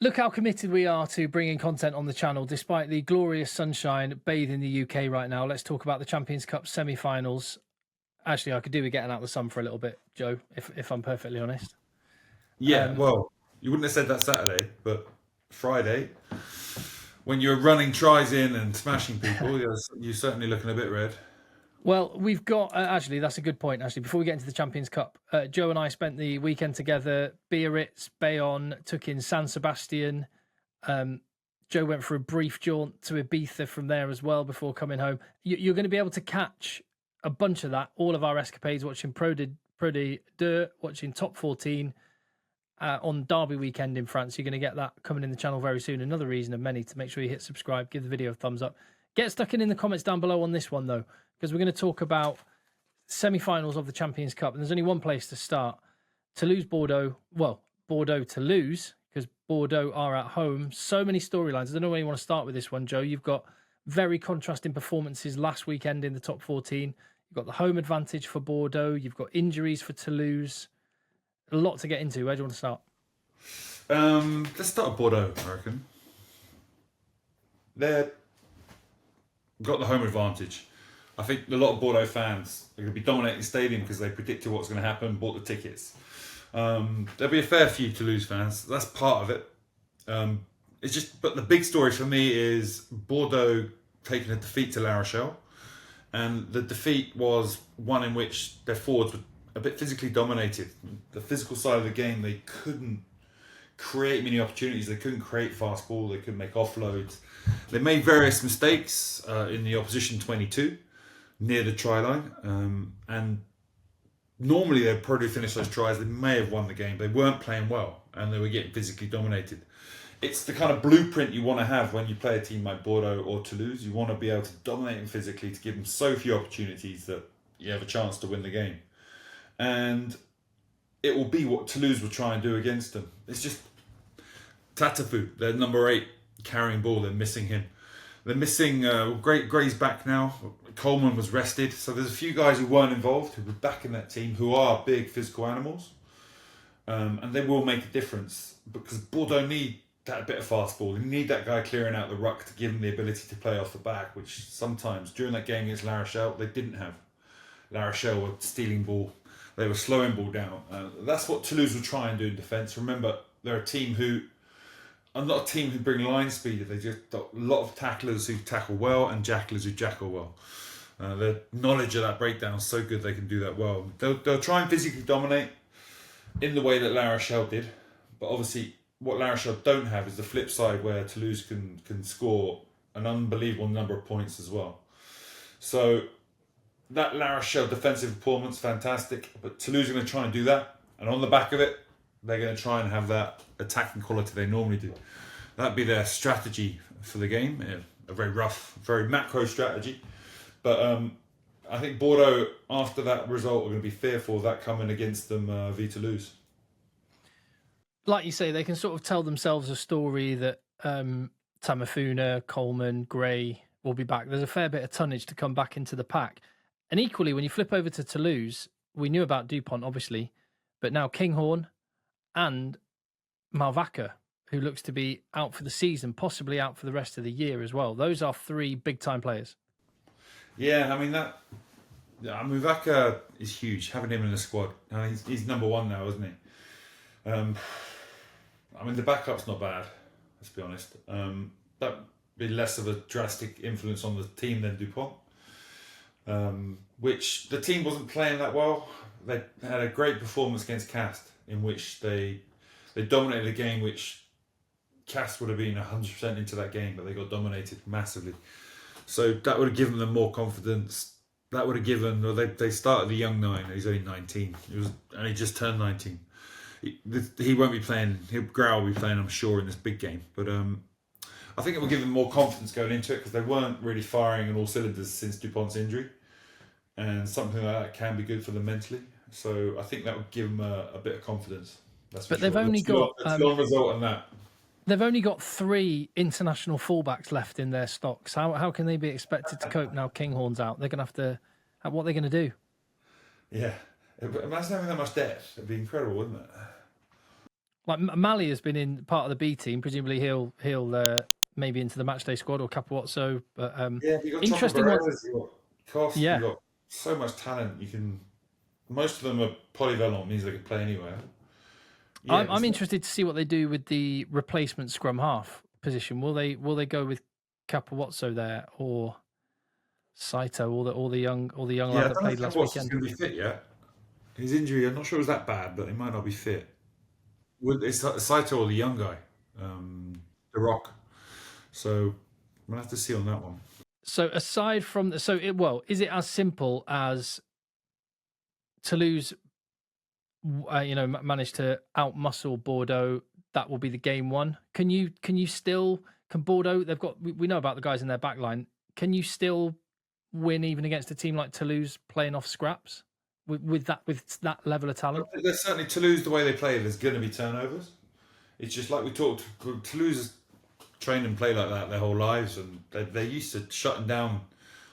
Look how committed we are to bringing content on the channel, despite the glorious sunshine bathing the UK right now. Let's talk about the Champions Cup semi-finals. Actually, I could do with getting out the sun for a little bit, Joe, if I'm perfectly honest. Yeah, well, you wouldn't have said that Saturday, but Friday, when you're running tries in and smashing people, you're certainly looking a bit red. Well, we've got actually that's a good point. Actually, before we get into the Champions Cup, Joe and I spent the weekend together. Biarritz, Bayonne, took in San Sebastian. Joe went for a brief jaunt to Ibiza from there as well before coming home. You're going to be able to catch a bunch of that, all of our escapades, watching Pro de Deux, watching Top 14 on Derby weekend in France. You're going to get that coming in the channel very soon. Another reason of many to make sure you hit subscribe, give the video a thumbs up. Get stuck in the comments down below on this one, though, because we're going to talk about semi-finals of the Champions Cup. And there's only one place to start. Toulouse-Bordeaux. Well, Bordeaux-Toulouse, because Bordeaux are at home. So many storylines. I don't know where you want to start with this one, Joe. You've got very contrasting performances last weekend in the top 14. You've got the home advantage for Bordeaux. You've got injuries for Toulouse. A lot to get into. Where do you want to start? Let's start with Bordeaux, I reckon. They've got the home advantage. I think a lot of Bordeaux fans are going to be dominating the stadium because they predicted what's going to happen, bought the tickets. There'll be a fair few Toulouse fans. That's part of it. But the big story for me is Bordeaux taking a defeat to La Rochelle, and the defeat was one in which their forwards were a bit physically dominated. The physical side of the game, they couldn't create many opportunities. They couldn't create fast ball. They couldn't make offloads. They made various mistakes in the opposition 22 near the try line, and normally they'd probably finish those tries. They may have won the game. They weren't playing well, and they were getting physically dominated. It's the kind of blueprint you want to have when you play a team like Bordeaux or Toulouse. You want to be able to dominate them physically to give them so few opportunities that you have a chance to win the game. And it will be what Toulouse will try and do against them. It's just Tatafu, their number 8, carrying ball. They're missing him. They're missing Gray's back now. Coleman was rested. So there's a few guys who weren't involved, who were back in that team, who are big physical animals. And they will make a difference because Bordeaux need that bit of fast ball. They need that guy clearing out the ruck to give them the ability to play off the back, which sometimes during that game against La Rochelle, they didn't have. La Rochelle were stealing ball. They were slowing ball down. That's what Toulouse will try and do in defence. Remember, they're a team who are not a team who bring line speed. They just got a lot of tacklers who tackle well and jacklers who jackal well. Their knowledge of that breakdown is so good they can do that well. They'll try and physically dominate in the way that La Rochelle did. But obviously, what La Rochelle don't have is the flip side where Toulouse can score an unbelievable number of points as well. So that La Rochelle defensive performance, fantastic. But Toulouse are going to try and do that. And on the back of it, they're going to try and have that attacking quality they normally do. That'd be their strategy for the game. A very rough, very macro strategy. But I think Bordeaux, after that result, are going to be fearful of that coming against them via Toulouse. Like you say, they can sort of tell themselves a story that Tamafuna, Coleman, Gray will be back. There's a fair bit of tonnage to come back into the pack. And equally, when you flip over to Toulouse, we knew about Dupont, obviously, but now Kinghorn and Malvaca, who looks to be out for the season, possibly out for the rest of the year as well. Those are 3 big-time players. Yeah, I mean, Malvaca is huge, having him in the squad. He's number 1 now, isn't he? I mean, the backup's not bad, let's be honest. That'd be less of a drastic influence on the team than Dupont. Which the team wasn't playing that well. They had a great performance against Cast, in which they dominated a game which Cast would have been 100% into that game, but they got dominated massively. So that would have given them more confidence. That would have given. Well, they started the young 9. He's only 19. He just turned 19. He won't be playing. Grau will be playing, I'm sure, in this big game. But I think it will give them more confidence going into it because they weren't really firing on all cylinders since Dupont's injury, and something like that can be good for them mentally. So I think that would give them a bit of confidence. But they've only got a long result on that. They've only got 3 international fullbacks left in their stocks. How can they be expected to cope now Kinghorn's out? They're going to have to... What are they going to do? Yeah. Imagine having that much depth. It'd be incredible, wouldn't it? Like Mali has been in part of the B team. Presumably he'll maybe into the matchday squad or Capozzo. But Yeah, you got interesting one. Barreras, you got Cost, you Yeah, got so much talent. You can. Most of them are polyvalent, means they can play anywhere. Yeah, I'm interested to see what they do with the replacement scrum half position. Will they go with Capozzo there or Saito or the young yeah. lad I that don't know played if last Watson's weekend? going to be fit yet. His injury, I'm not sure it was that bad, but he might not be fit. It's Saito or the young guy, the Rock. So we'll have to see on that one. So aside from is it as simple as Toulouse, managed to outmuscle Bordeaux? That will be the game one. Can Bordeaux? We know about the guys in their back line. Can you still win even against a team like Toulouse playing off scraps with that level of talent? There's certainly Toulouse, the way they play, there's going to be turnovers. It's just like we talked. Toulouse has trained and played like that their whole lives, and they're used to shutting down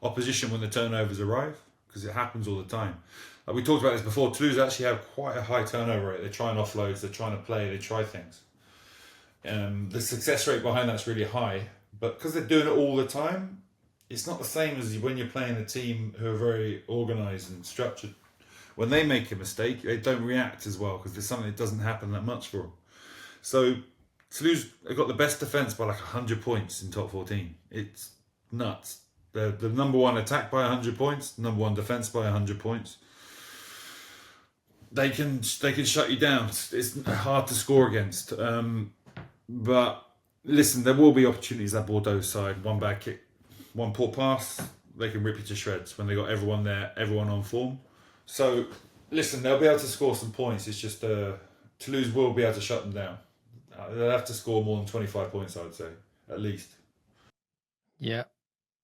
opposition when the turnovers arrive because it happens all the time. Like we talked about this before, Toulouse actually have quite a high turnover rate. They're trying offloads, they're trying to play, they try things. The success rate behind that's really high, but because they're doing it all the time, it's not the same as when you're playing a team who are very organised and structured. When they make a mistake, they don't react as well because there's something that doesn't happen that much for them. So Toulouse have got the best defence by like 100 points in top 14. It's nuts. They're the number one attack by 100 points, number one defence by 100 points. They can shut you down. It's hard to score against. But listen, there will be opportunities at Bordeaux side. One bad kick, one poor pass, they can rip you to shreds when they got everyone there, everyone on form. So listen, they'll be able to score some points. It's just Toulouse will be able to shut them down. They'll have to score more than 25 points, I would say, at least. Yeah,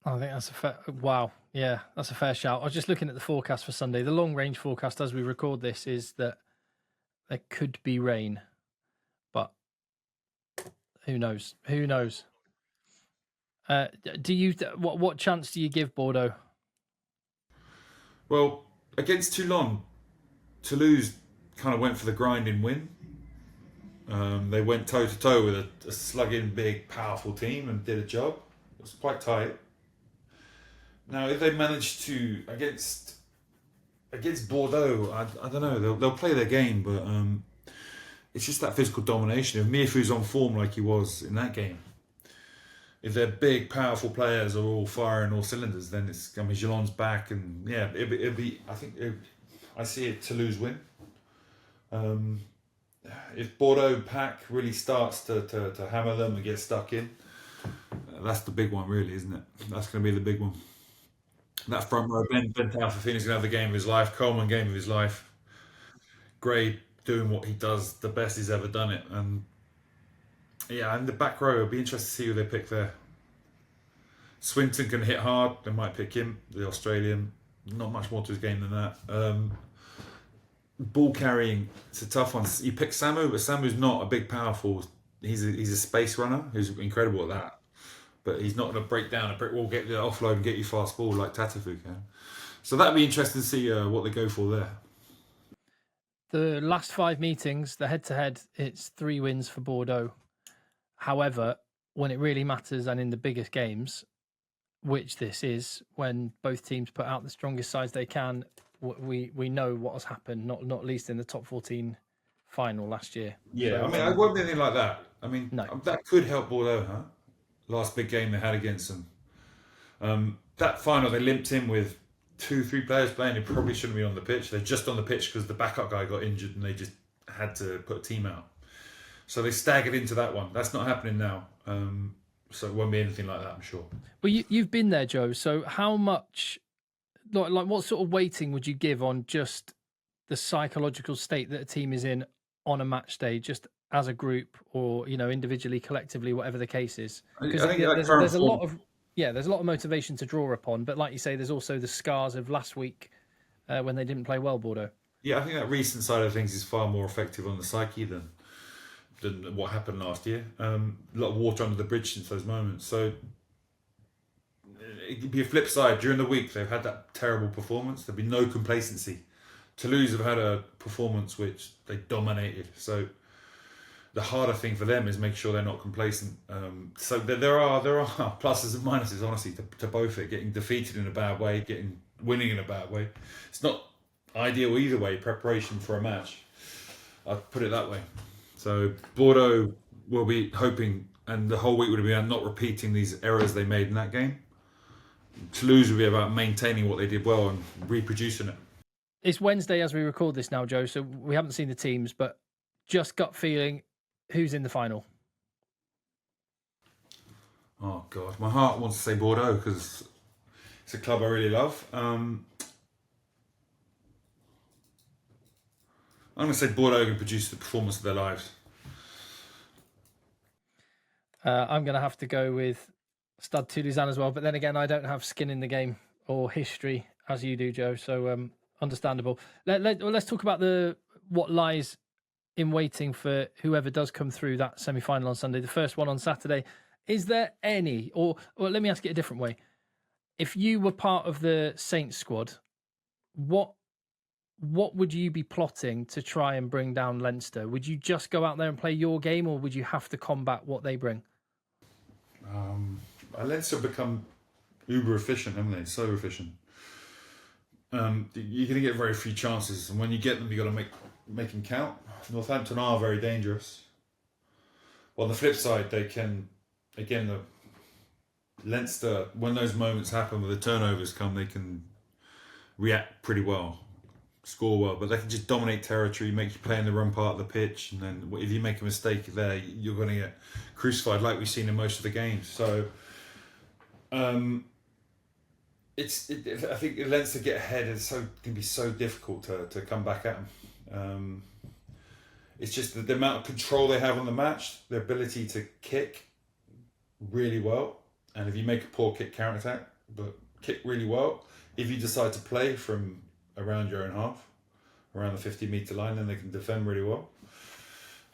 I think that's a fair. Wow, yeah, that's a fair shout. I was just looking at the forecast for Sunday. The long range forecast as we record this is that there could be rain, but who knows? Who knows? What chance do you give Bordeaux? Well, against Toulon, Toulouse kind of went for the grinding win. They went toe to toe with a slugging, big, powerful team and did a job. It was quite tight. Now, if they manage to against Bordeaux, I don't know. They'll play their game, but it's just that physical domination. If Miafu's on form like he was in that game, if their big, powerful players are all firing all cylinders, then it's. I mean, Gillon's back, and yeah, it'd be. I see it Toulouse win. If Bordeaux pack really starts to hammer them and get stuck in, that's the big one, really, isn't it? That's going to be the big one. That front row, Ben Taufifina's going to have the game of his life. Coleman, game of his life. Gray doing what he does, the best he's ever done it. And yeah, and the back row, it'll be interesting to see who they pick there. Swinton can hit hard. They might pick him, the Australian. Not much more to his game than that. Ball carrying, it's a tough one. You pick Samu, but Samu's not a big, powerful. He's a space runner who's incredible at that. But he's not going to break down a brick wall, get the offload, and get you fast ball like Tatafu can. So that'd be interesting to see what they go for there. The last 5 meetings, the head-to-head, it's 3 wins for Bordeaux. However, when it really matters and in the biggest games, which this is, when both teams put out the strongest sides they can, we know what has happened, not least in the top 14 final last year. Yeah, so, I mean, it won't be anything like that. I mean, no. That could help Bordeaux, huh? Last big game they had against them. That final, they limped in with 2-3 players playing. They probably shouldn't be on the pitch. They're just on the pitch because the backup guy got injured and they just had to put a team out. So they staggered into that one. That's not happening now. So it won't be anything like that, I'm sure. Well, you've been there, Joe. So how much, like what sort of weighting would you give on just the psychological state that a team is in on a match day, just as a group or, individually, collectively, whatever the case is? Because there's a lot of motivation to draw upon. But like you say, there's also the scars of last week when they didn't play well, Bordeaux. Yeah, I think that recent side of things is far more effective on the psyche than what happened last year. A lot of water under the bridge since those moments. So it could be a flip side. During the week, they've had that terrible performance. There'll be no complacency. Toulouse have had a performance which they dominated. So the harder thing for them is make sure they're not complacent. So there are pluses and minuses, honestly, to both it. Getting defeated in a bad way, winning in a bad way. It's not ideal either way. Preparation for a match, I'd put it that way. So Bordeaux will be hoping, and the whole week would be about not repeating these errors they made in that game. Toulouse will be about maintaining what they did well and reproducing it. It's Wednesday as we record this now, Joe, so we haven't seen the teams, but just gut feeling, who's in the final? Oh, God. My heart wants to say Bordeaux because it's a club I really love. I'm going to say Bordeaux can produce the performance of their lives. I'm going to have to go with Stade Toulousain as well, but then again, I don't have skin in the game or history as you do, Joe, so understandable. Let's talk about what lies in waiting for whoever does come through that semi-final on Sunday, the first one on Saturday. Is there any, or let me ask it a different way. If you were part of the Saints squad, what would you be plotting to try and bring down Leinster? Would you just go out there and play your game, or would you have to combat what they bring? Leinster have become uber efficient, haven't they? So efficient. You're going to get very few chances, and when you get them, you've got to make them count. Northampton are very dangerous. On the flip side, they can, again, Leinster, when those moments happen, where the turnovers come, they can react pretty well, score well, but they can just dominate territory, make you play in the wrong part of the pitch, and then if you make a mistake there, you're going to get crucified, like we've seen in most of the games. So, I think Leinster get ahead, it can be so difficult to come back at them. It's just the amount of control they have on the match, their ability to kick really well, and if you make a poor kick counter-attack, but kick really well, if you decide to play from around your own half, around the 50-metre line, then they can defend really well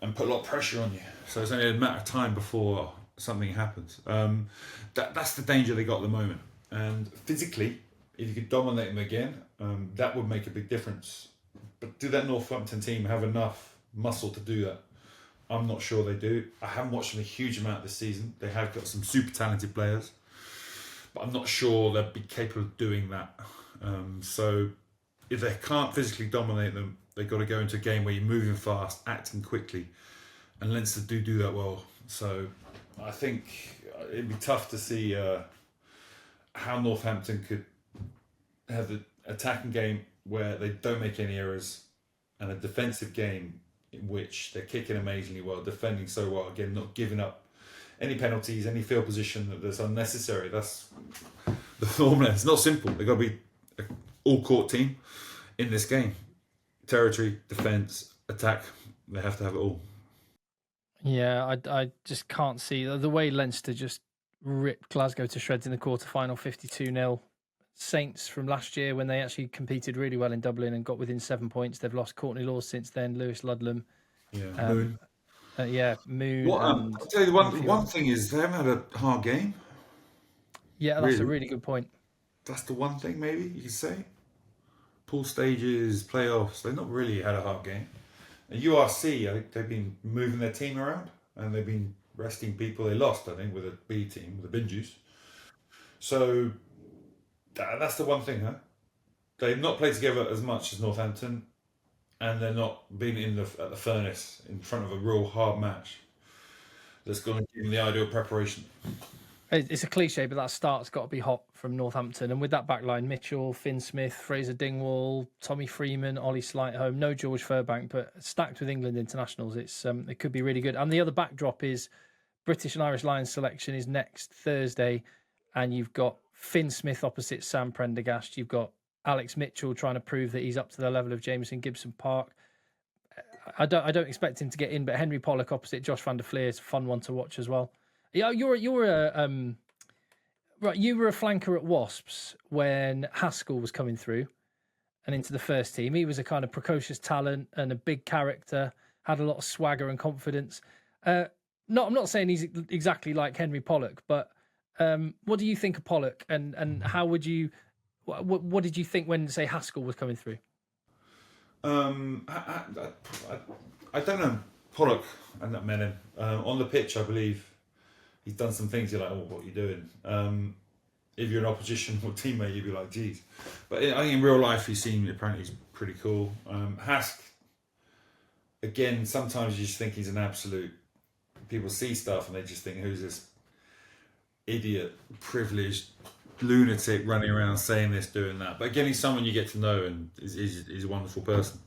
and put a lot of pressure on you. So it's only a matter of time before something happens. That's the danger they got at the moment. And physically, if you could dominate them again, that would make a big difference. But do that Northampton team have enough muscle to do that? I'm not sure they do. I haven't watched them a huge amount this season. They have got some super talented players, but I'm not sure they'll be capable of doing that. So if they can't physically dominate them, they've got to go into a game where you're moving fast, acting quickly, and Leinster do that well. So I think it'd be tough to see how Northampton could have the attacking game where they don't make any errors, and a defensive game in which they're kicking amazingly well, defending so well, again, not giving up any penalties, any field position that's unnecessary. That's the formula. It's not simple. They've got to be an all-court team in this game. Territory, defence, attack, they have to have it all. Yeah, I just can't see the way Leinster just ripped Glasgow to shreds in the quarter-final, 52-0. Saints from last year, when they actually competed really well in Dublin and got within 7 points. They've lost Courtney Laws since then, Lewis Ludlam. Yeah, Moon. Moon. I'll tell you one thing is they haven't had a hard game. Yeah, that's a really good point. That's the one thing maybe you could say. Pool stages, playoffs, they've not really had a hard game. And URC, I think they've been moving their team around and they've been resting people. They lost, I think, with a B team, with the Binjus. So that's the one thing, huh? They've not played together as much as Northampton, and they're not been at the furnace in front of a real hard match that's going to give them the ideal preparation. It's a cliche, but that start's got to be hot from Northampton. And with that backline, Mitchell, Finn Smith, Fraser Dingwall, Tommy Freeman, Ollie Slightholme, no George Furbank, but stacked with England internationals. It could be really good. And the other backdrop is British and Irish Lions selection is next Thursday, and you've got Finn Smith opposite Sam Prendergast. You've got Alex Mitchell trying to prove that he's up to the level of Jameson Gibson Park. I don't expect him to get in, but Henry Pollock opposite Josh van der Fleer is a fun one to watch as well. Yeah, you were a flanker at Wasps when Haskell was coming through and into the first team. He was a kind of precocious talent and a big character, had a lot of swagger and confidence. I'm not saying he's exactly like Henry Pollock, but what do you think of Pollock, and how would you? What did you think when, say, Haskell was coming through? I don't know. Pollock, and that met him on the pitch. I believe he's done some things. You're like, oh, what are you doing? If you're an opposition or teammate, you'd be like, geez. But I think in real life, apparently he's pretty cool. Hask, again, sometimes you just think he's an absolute. People see stuff and they just think, who's this idiot, privileged lunatic running around saying this, doing that? But again, he's someone you get to know and is a wonderful person.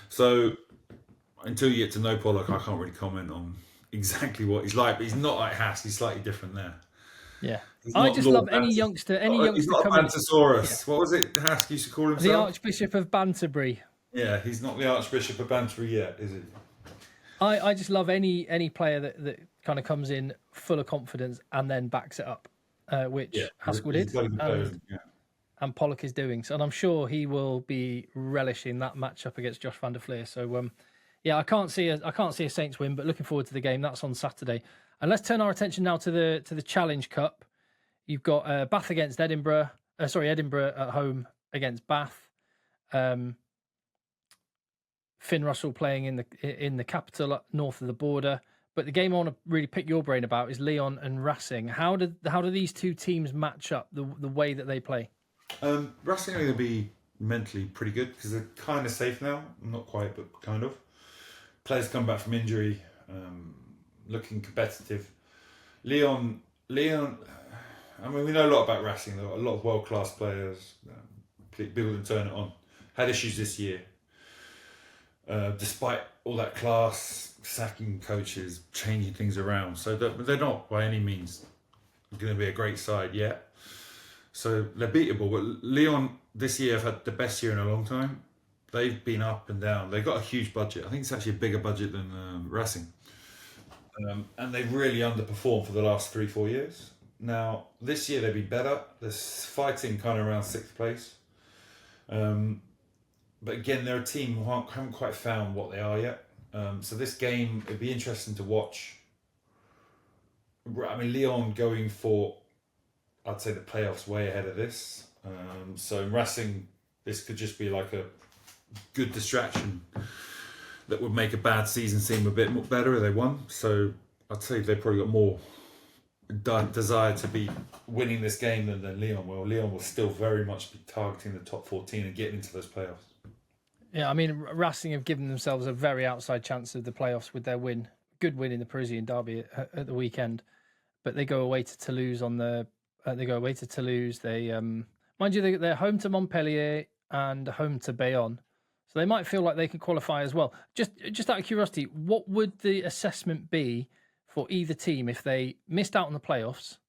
So until you get to know Pollock, I can't really comment on exactly what he's like. But he's not like Hask. He's slightly different there. Yeah, I just love any youngster. He's not a coming. Bantosaurus. Yeah. What was it Hask used to call himself? The Archbishop of Banterbury. Yeah, he's not the Archbishop of Banterbury yet, is he? I just love any player that kind of comes in full of confidence and then backs it up, which Haskell did, and Pollock is doing. So, and I'm sure he will be relishing that matchup against Josh van der Fleer. So, I can't see a Saints win, but looking forward to the game. That's on Saturday. And let's turn our attention now to the Challenge Cup. You've got Bath against Edinburgh. Edinburgh at home against Bath. Finn Russell playing in the capital up north of the border. But the game I want to really pick your brain about is Lyon and Racing. How do these two teams match up the way that they play? Racing are going to be mentally pretty good because they're kind of safe now. Not quite, but kind of. Players come back from injury. Looking competitive. Lyon, I mean, we know a lot about Racing. They've got a lot of world-class players. People can turn it on. Had issues this year. Despite all that class, sacking coaches, changing things around. So they're not by any means going to be a great side yet. So they're beatable. But Lyon this year have had the best year in a long time. They've been up and down. They've got a huge budget. I think it's actually a bigger budget than Racing. And they've really underperformed for the last 3-4 years. Now, this year they've been better. They're fighting kind of around 6th place. But again, they're a team who haven't quite found what they are yet. So this game, it'd be interesting to watch. I mean, Lyon going for, I'd say, the playoffs way ahead of this. So in Racing, this could just be like a good distraction that would make a bad season seem a bit more better if they won. So I'd say they've probably got more desire to be winning this game than Lyon will. Lyon will still very much be targeting the top 14 and getting into those playoffs. Yeah, I mean, Racing have given themselves a very outside chance of the playoffs with their win. Good win in the Parisian derby at the weekend, but they go away to Toulouse They, mind you, they're home to Montpellier and home to Bayonne, so they might feel like they can qualify as well. Just out of curiosity, what would the assessment be for either team if they missed out on the playoffs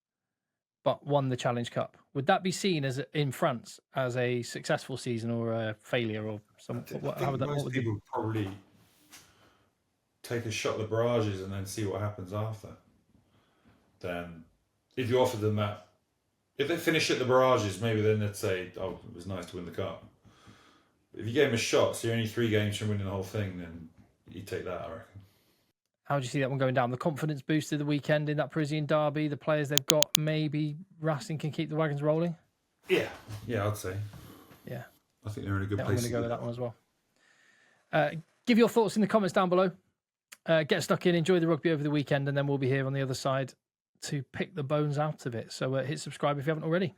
but won the Challenge Cup? Would that be seen as in France as a successful season or a failure or something? Most people would probably take a shot at the barrages and then see what happens after. Then, if you offered them that, if they finish at the barrages, maybe then they'd say, "Oh, it was nice to win the cup." If you gave them a shot, so you're only 3 games from winning the whole thing, then you take that, I reckon. How do you see that one going down? The confidence boost of the weekend in that Parisian derby, the players they've got, maybe Racing can keep the wagons rolling? Yeah, I'd say. Yeah. I think they're in a good place. I'm going to go with that one as well. Give your thoughts in the comments down below. Get stuck in, enjoy the rugby over the weekend, and then we'll be here on the other side to pick the bones out of it. So hit subscribe if you haven't already.